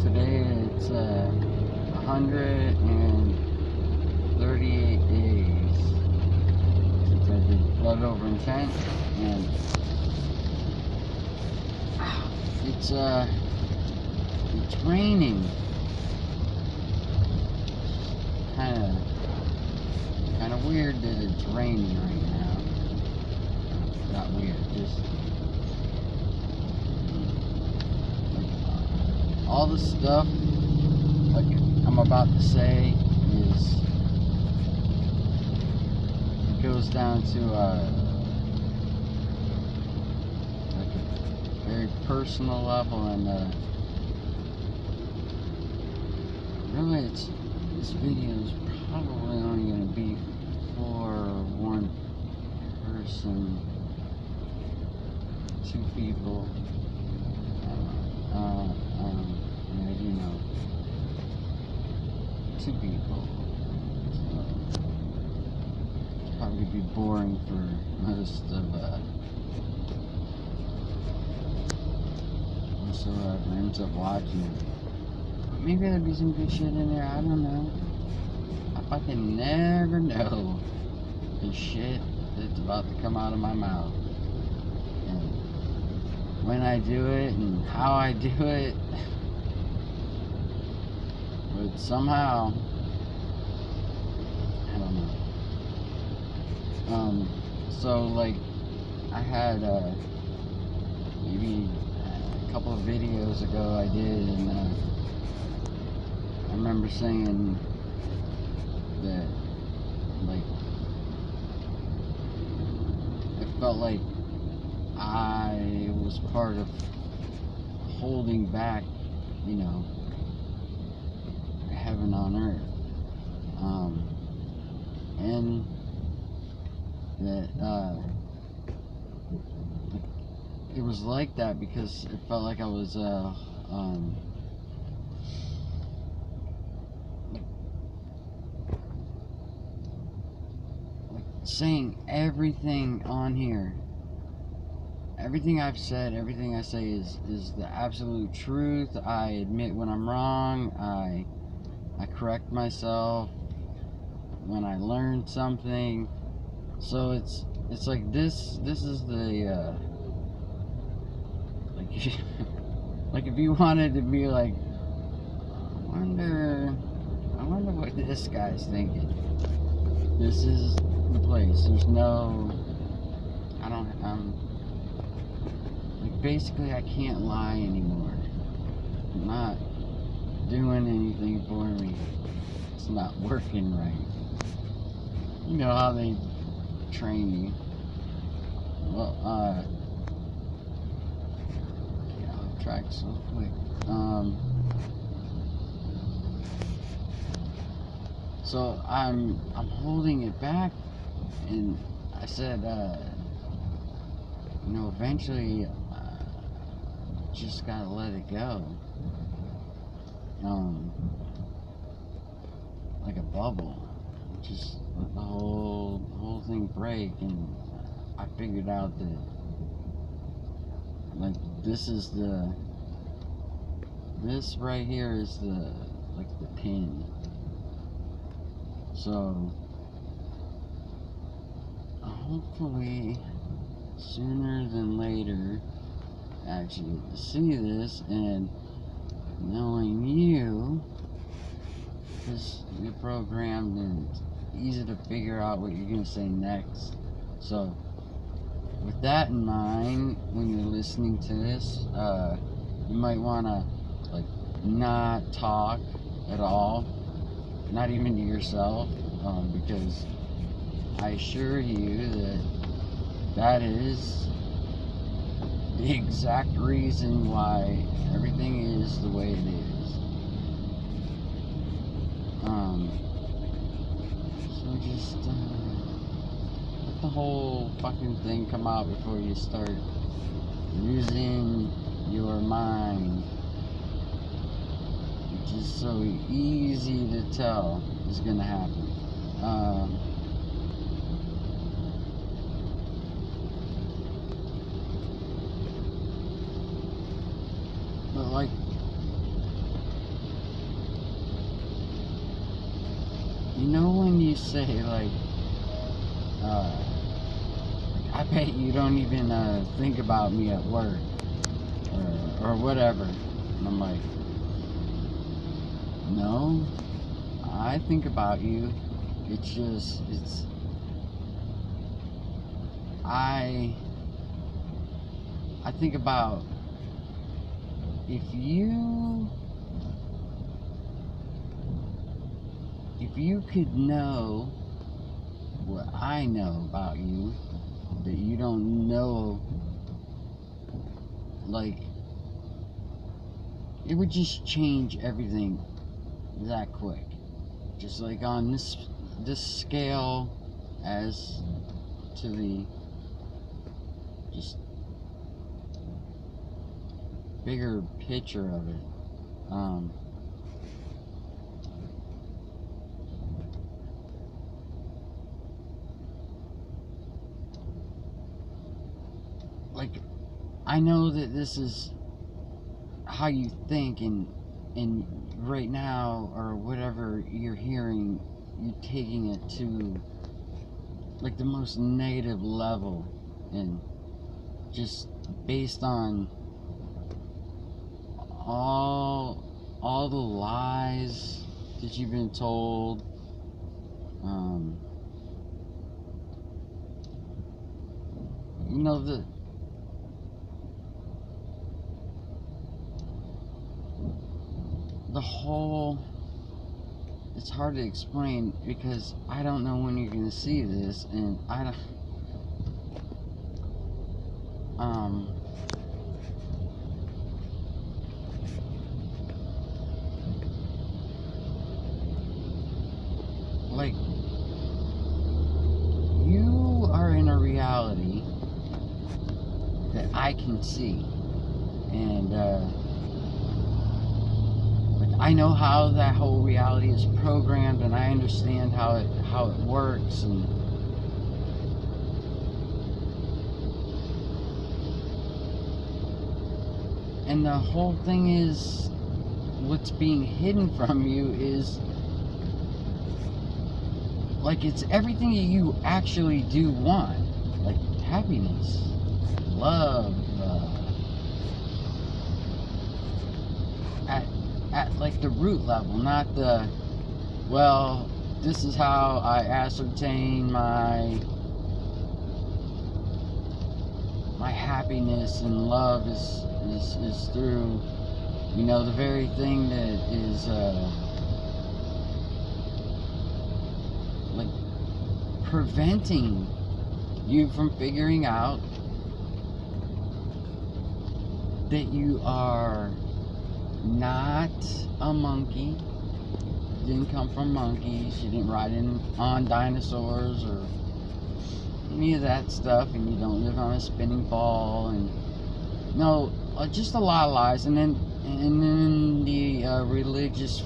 Today it's 138 days since I did Love Over Intent, and it's raining. Kind of weird that it's raining right now. Not weird, just like all the stuff like I'm about to say is it goes down to like a very personal level, and really this video is probably only going to be for one person, two people. You know, two people. So it's probably be boring for most of whoever ends up watching it. Maybe there'll be some good shit in there. I don't know. I fucking never know the shit that's about to come out of my mouth, and when I do it and how I do it. But somehow, I don't know. So like I had maybe a couple of videos ago I did, and I remember saying that like it felt like I was part of holding back, you know, heaven on earth, and that it was like that because it felt like I was like saying everything on here. Everything I've said, everything I say is the absolute truth. I admit when I'm wrong. I correct myself when I learn something. So it's like this is the like like if you wanted to be like, I wonder what this guy's thinking. This is the place. There's no, like basically I can't lie anymore. I'm not doing anything for me. It's not working right. You know how they train you. Well, yeah, I'll track so quick. So I'm holding it back, and I said, you know, eventually, just gotta let it go. Like a bubble, just let the whole thing break. And I figured out that like this right here is the pin. So hopefully sooner than later actually get to see this, and knowing you, because you're programmed and it's easy to figure out what you're going to say next. So with that in mind, when you're listening to this, you might want to like not talk at all, not even to yourself, because I assure you that is the exact reason why everything is the way it is. So just let the whole fucking thing come out before you start losing your mind, which is so easy to tell is gonna happen. But like You know when you say, like, I bet you don't even think about me at work, or whatever. And I'm like, no, I think about you. I think about if you could know what I know about you that you don't know, like, it would just change everything that quick. Just like on this scale, as to the just bigger picture of it. Like, I know that this is how you think, and right now, or whatever you're hearing, you're taking it to like the most negative level, and just based on all the lies that you've been told. You know, the whole, it's hard to explain because I don't know when you're gonna see this, and I don't, like, you are in a reality that I can see, and like, I know how that whole reality is programmed, and I understand how it works, and the whole thing is, what's being hidden from you is, like, it's everything that you actually do want, like happiness, love, at like the root level, not the, well, this is how I ascertain my happiness and love is through, you know, the very thing that is like preventing you from figuring out that you are not a monkey. You didn't come from monkeys. You didn't ride on dinosaurs or any of that stuff, and you don't live on a spinning ball, and no, just a lot of lies. And then the religious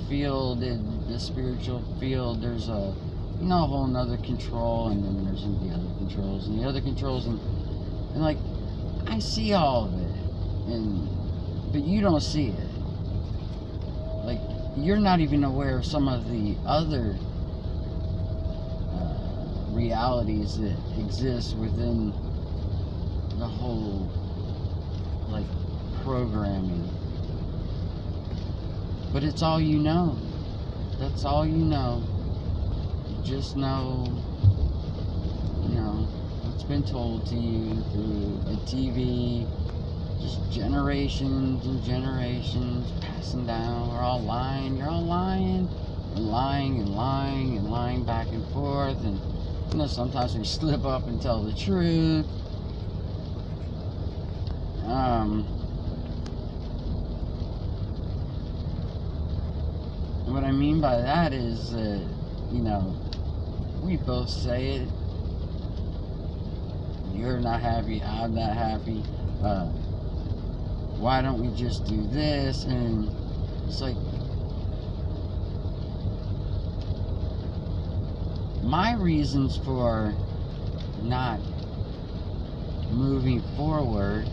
field, and the spiritual field, there's a, you know, a whole nother control, and then there's the other controls, and the other controls, and like, I see all of it, but you don't see it. Like, you're not even aware of some of the other realities that exist within the whole, like, programming. But it's all you know. That's all you know. You just know, you know, what's been told to you through a TV, just generations and generations passing down. We're all lying. You're all lying. We're lying and lying and lying back and forth, and, you know, sometimes we slip up and tell the truth. What I mean by that is that, you know, we both say it. You're not happy, I'm not happy. Why don't we just do this? And it's like, my reasons for not moving forward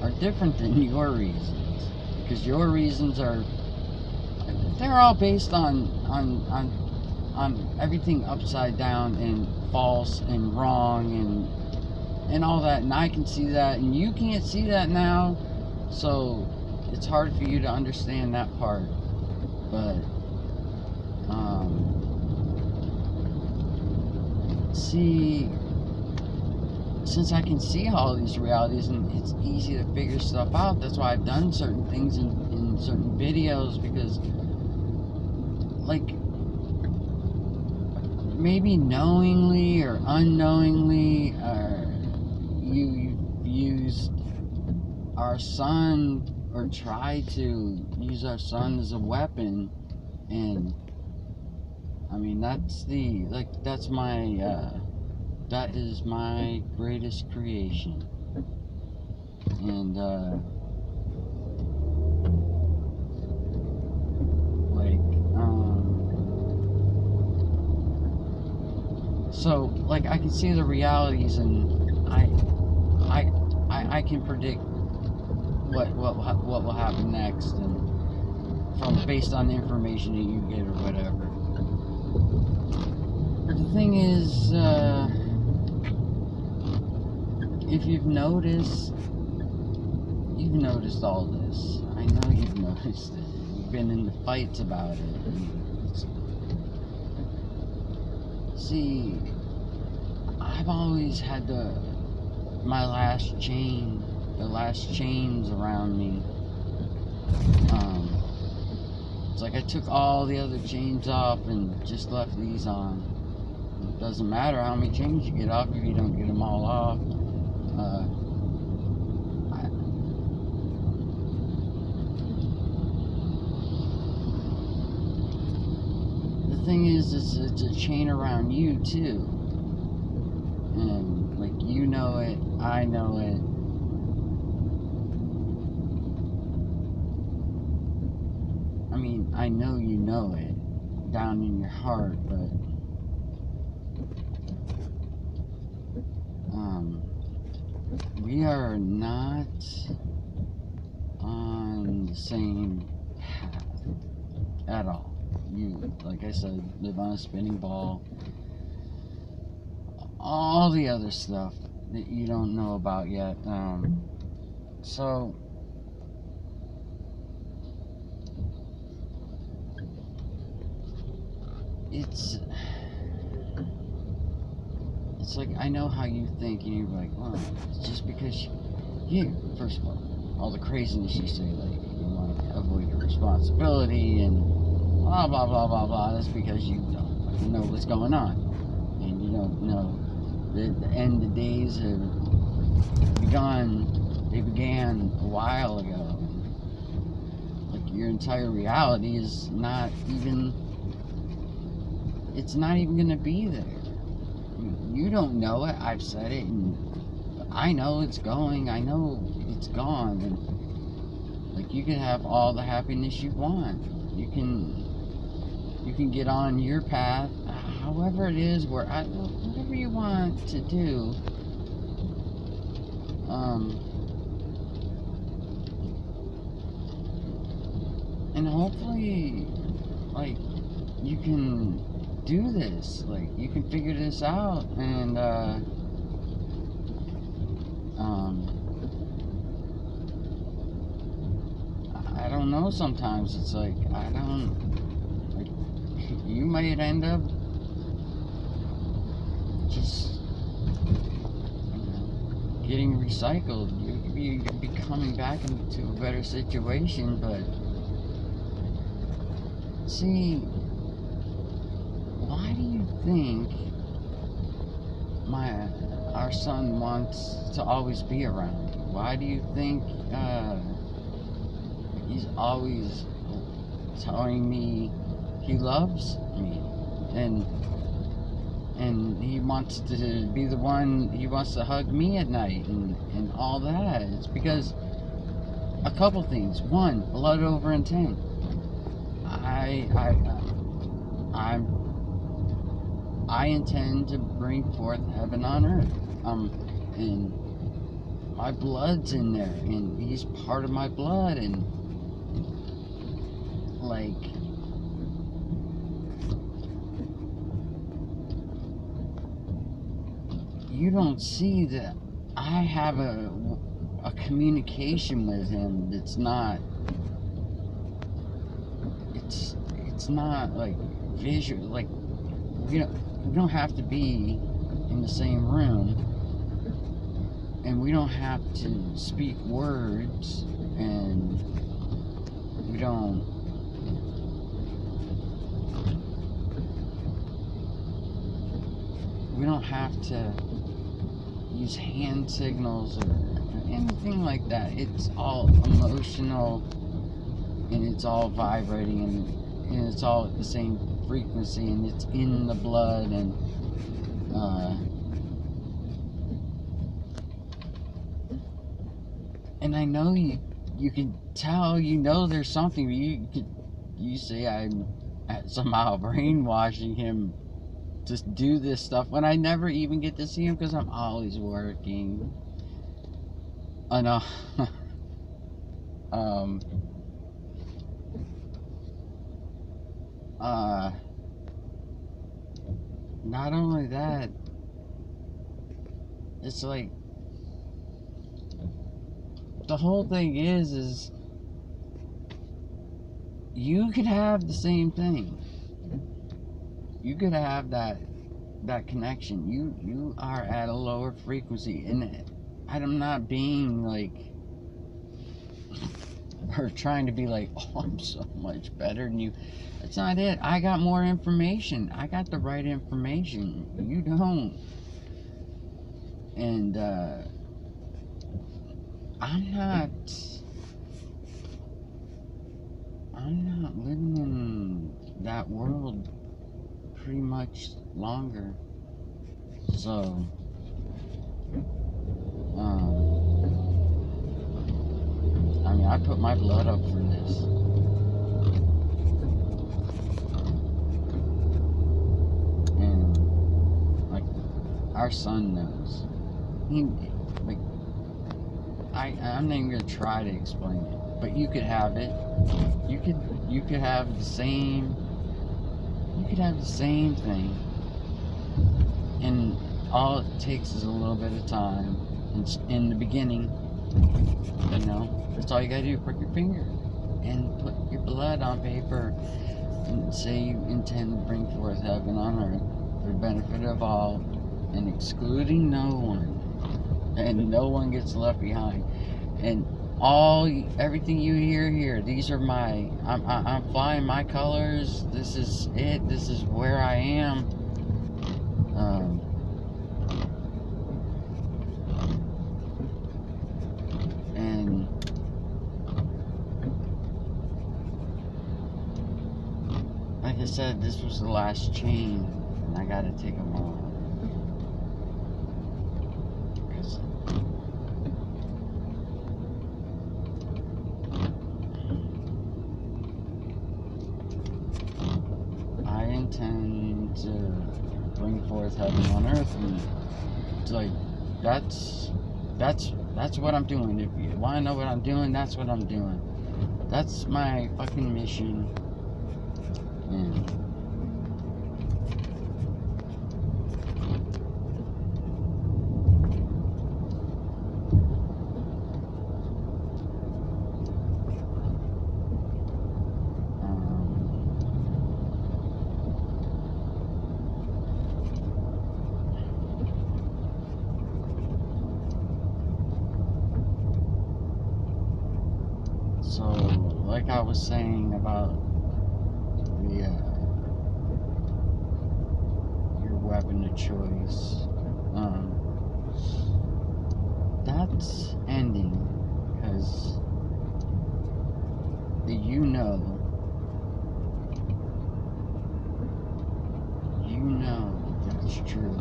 are different than your reasons, because your reasons are they're all based on everything upside down and false and wrong and all that, and I can see that, and you can't see that now, so it's hard for you to understand that part. But see, since I can see all these realities and it's easy to figure stuff out, that's why I've done certain things in certain videos, because like maybe knowingly or unknowingly you've used our sun, or tried to use our sun as a weapon. And I mean, that's my that is my greatest creation. And so like I can see the realities, and I can predict what will happen next, and based on the information that you get or whatever. But the thing is, if you've noticed all this. I know you've noticed it. You've been in the fights about it. See, I've always had my last chain, the last chains around me. It's like I took all the other chains off and just left these on. It doesn't matter how many chains you get off if you don't get them all off. The thing is, it's a chain around you too, and like you know it, I know it. I mean, I know you know it down in your heart, but we are not on the same path at all. You, like I said, live on a spinning ball. All the other stuff that you don't know about yet. So it's like, I know how you think, and you're like, well, it's just because you, first of all the craziness you say, like, you want to avoid your responsibility, and blah, blah, blah, blah, blah, that's because you don't know what's going on, and you don't know that the end of days have began a while ago. Like, your entire reality is not even, it's not even going to be there. You don't know it. I've said it, and I know it's going. I know it's gone. And like, you can have all the happiness you want. You can get on your path, however it is, whatever you want to do. And hopefully, like, you can do this, like, you can figure this out, and I don't know, sometimes it's like, you might end up just, getting recycled. You could be coming back into a better situation, but see, why do you think our son wants to always be around you? Why do you think he's always telling me he loves me, and he wants to be the one, he wants to hug me at night, and all that? It's because a couple things. One, blood over intent. I intend to bring forth heaven on earth, and my blood's in there, and he's part of my blood, and like, you don't see that I have a communication with him that's not, it's not like visual. Like, we don't have to be in the same room, and we don't have to speak words, and we don't have to use hand signals or anything like that. It's all emotional, and it's all vibrating, and it's all at the same frequency, and it's in the blood, and I know you can tell, there's something. You say I'm somehow brainwashing him to do this stuff when I never even get to see him because I'm always working. I know. Not only that, it's like, the whole thing is you could have the same thing. You could have that connection. You are at a lower frequency, and I'm not being like, or trying to be like, oh, I'm so much better than you. That's not it. I got more information. I got the right information. You don't. And I'm not living in that world pretty much longer. So I mean, I put my blood up for this. And like, our son knows. I'm not even gonna try to explain it, but you could have it. You could have the same. You could have the same thing, and all it takes is a little bit of time. In the beginning, that's all you gotta do. Prick your finger and put your blood on paper, and say you intend to bring forth heaven on earth for the benefit of all, and excluding no one. And no one gets left behind. And everything you hear here, these are I'm flying my colors. This is it. This is where I am. And like I said, this was the last chain, and I gotta take them all. Intend to bring forth heaven on earth, and it's like, that's what I'm doing. If you want to know what I'm doing, that's what I'm doing. That's my fucking mission. And so, like I was saying about your weapon of choice, that's ending, because that's true.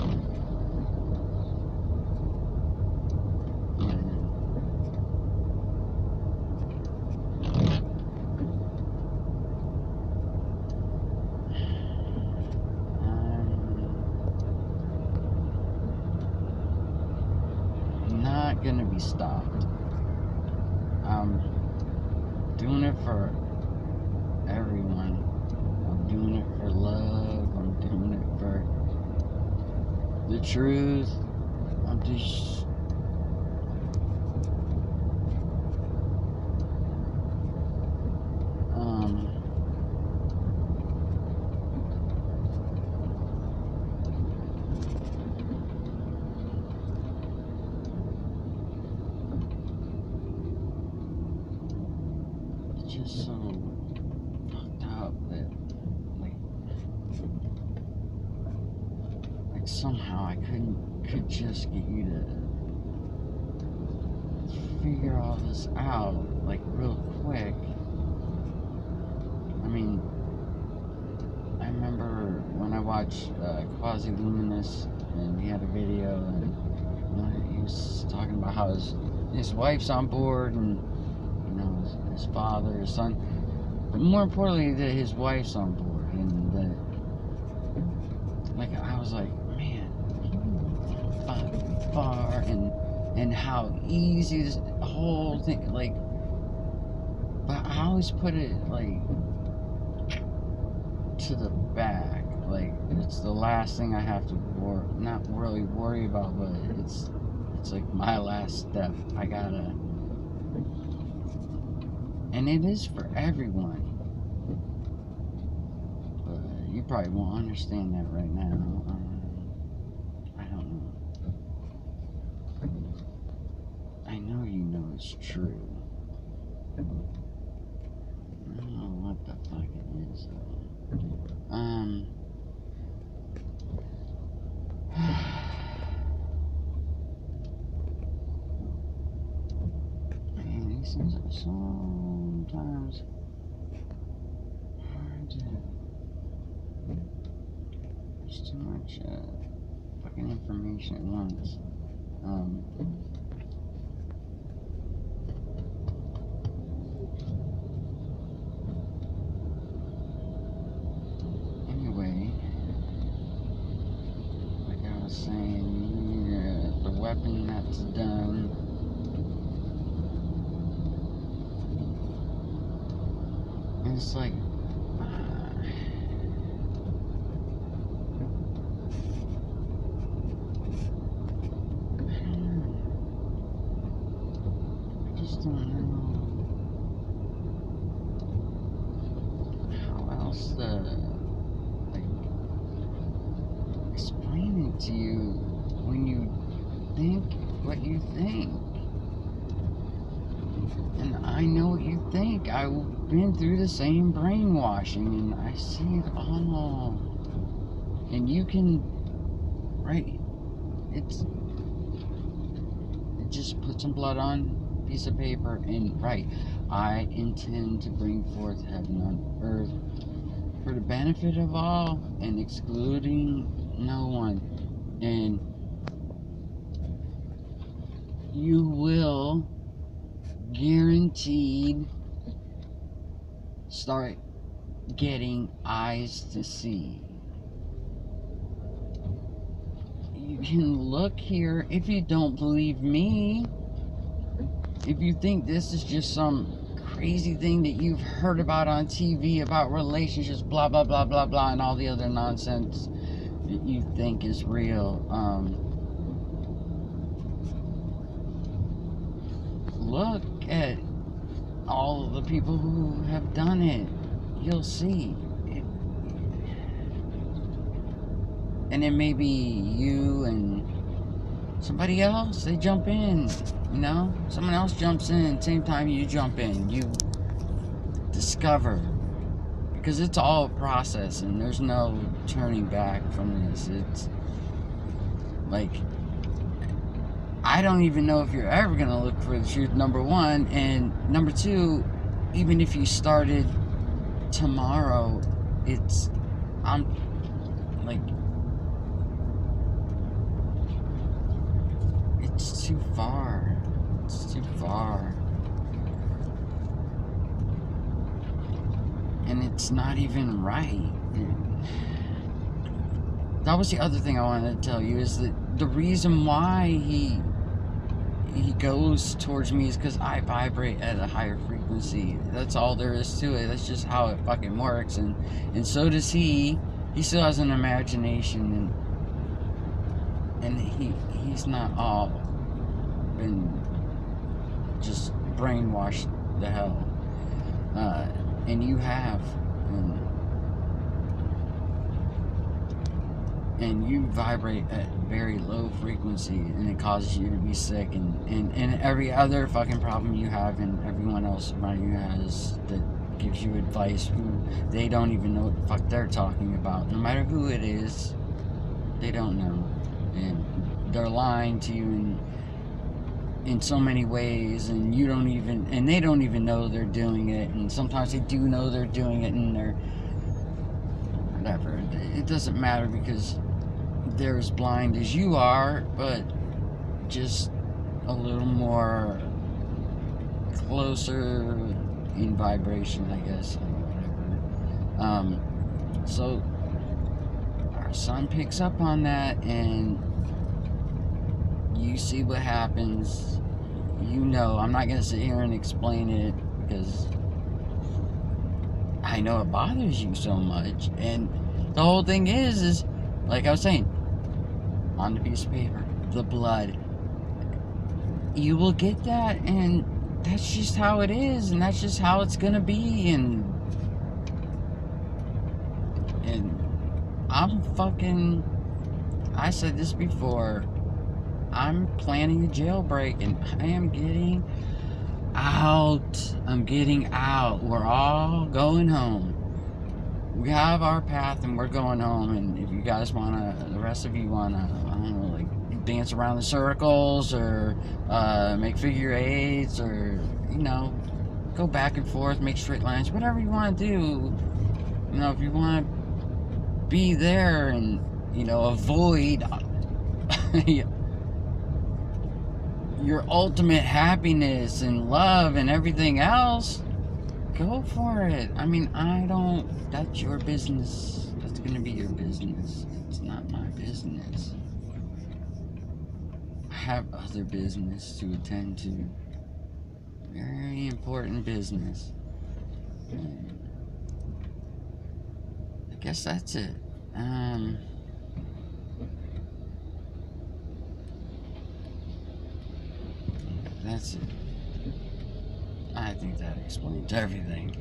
Gonna be stopped. I'm doing it for everyone. I'm doing it for love. I'm doing it for the truth. there's it's just so fucked up that like somehow I could just get you to figure all this out like real quick. I mean, I remember when I watched Quasi-Luminous, and he had a video, and he was talking about how his wife's on board, and his father, his son, but more importantly that his wife's on board, and that, like, I was like, man, far, and how easy this whole thing, like, but I always put it like to the back, like it's the last thing I have to not really worry about, but it's like my last step. I gotta, and it is for everyone, but you probably won't understand that right now. I don't know. I know you know it's true. I don't know what the fuck it is though. Man, these things are sometimes hard to. There's too much fucking information at once. Saying the weapon that's done. And it's like I just don't know how else to to you when you think what you think. And I know what you think. I've been through the same brainwashing, and I see it all. And you can, right? It just put some blood on a piece of paper, and right, I intend to bring forth heaven on earth for the benefit of all and excluding no one. And you will guaranteed start getting eyes to see. You can look here. If you don't believe me, if you think this is just some crazy thing that you've heard about on TV about relationships, blah blah blah blah blah, and all the other nonsense that you think is real, look at all of the people who have done it. You'll see it. And it may be you and somebody else, they jump in, someone else jumps in, same time you jump in, you discover, because it's all a process and there's no turning back from this. It's like, I don't even know if you're ever gonna look for the truth, number one, and number two, even if you started tomorrow, I'm like, it's too far. It's too far. And it's not even right. That was the other thing I wanted to tell you, is that the reason why he goes towards me is because I vibrate at a higher frequency. That's all there is to it. That's just how it fucking works. And so does he. He still has an imagination, and he's not all been just brainwashed the hell, and you have, and you vibrate at very low frequency, and it causes you to be sick, and every other fucking problem you have and everyone else around you has that gives you advice who they don't even know what the fuck they're talking about. No matter who it is, they don't know, and they're lying to you in so many ways, and you don't even, and they don't even know they're doing it, and sometimes they do know they're doing it, and they're whatever. It doesn't matter because they're as blind as you are, but just a little more closer in vibration, I guess, or whatever. So our son picks up on that, and you see what happens. You know, I'm not gonna sit here and explain it because I know it bothers you so much, and the whole thing is like I was saying, on the piece of paper, the blood. You will get that, and that's just how it is, and that's just how it's gonna be, and I'm fucking, I said this before, I'm planning a jailbreak, and I am getting out. I'm getting out. We're all going home. We have our path, and we're going home, and if you guys wanna, the rest of you wanna, I don't know, like, dance around the circles, or make figure eights, or, you know, go back and forth, make straight lines, whatever you want to do. You know, if you want to be there and, you know, avoid your ultimate happiness and love and everything else, go for it. I mean, that's your business. That's going to be your business. It's not my business. I have other business to attend to. Very important business. And I guess that's it. That's it. I think that explains everything.